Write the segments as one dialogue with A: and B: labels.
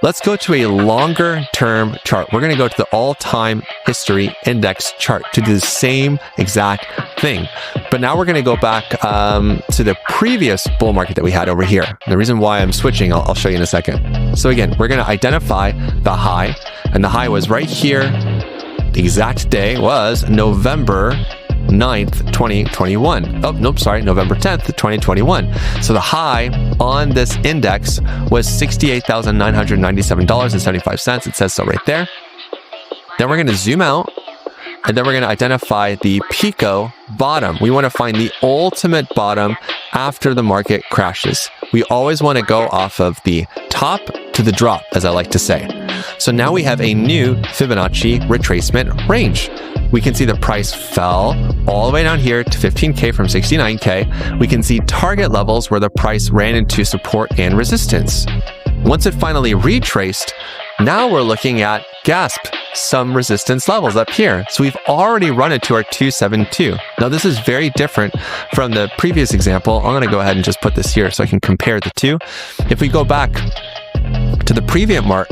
A: Let's go to a longer term chart. We're going to go to the all-time history index chart to do the same exact thing. But now we're going to go back to the previous bull market that we had over here. The reason why I'm switching, I'll show you in a second. So again, we're going to identify the high, and the high was right here. The exact day was November 9th, 2021. Oh, nope, sorry, November 10th, 2021. So the high on this index was $68,997.75. It says so right there. Then we're going to zoom out, and then we're going to identify the Pico bottom. We want to find the ultimate bottom after the market crashes. We always want to go off of the top to the drop, as I like to say. So now we have a new Fibonacci retracement range. We can see the price fell all the way down here to 15K from 69K. We can see target levels where the price ran into support and resistance. Once it finally retraced, now we're looking at some resistance levels up here. So we've already run it to our 272. Now this is very different from the previous example. I'm going to go ahead and just put this here so I can compare the two. If we go back to the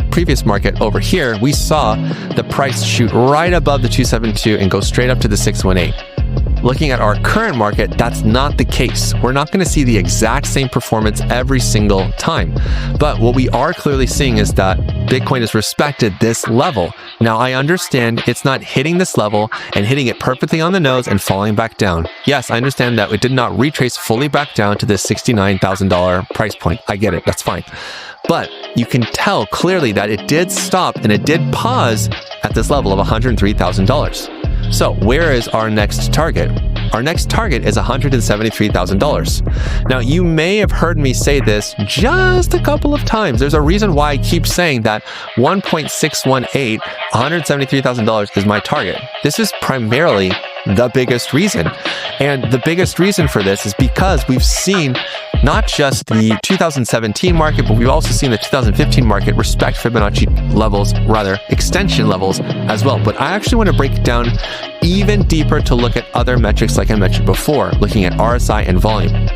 A: previous market over here, we saw the price shoot right above the 272 and go straight up to the 618. Looking at our current market, that's not the case. We're not going to see the exact same performance every single time. But what we are clearly seeing is that Bitcoin has respected this level. Now, I understand it's not hitting this level and hitting it perfectly on the nose and falling back down. Yes, I understand that it did not retrace fully back down to this $69,000 price point. I get it. That's fine. But you can tell clearly that it did stop and it did pause at this level of $103,000. So where is our next target? Our next target is $173,000. Now, you may have heard me say this just a couple of times. There's a reason why I keep saying that 1.618, $173,000 is my target. This is primarily the biggest reason. And the biggest reason for this is because we've seen not just the 2017 market, but we've also seen the 2015 market respect Fibonacci levels, rather extension levels as well. But I actually want to break it down even deeper to look at other metrics like I mentioned before, looking at RSI and volume.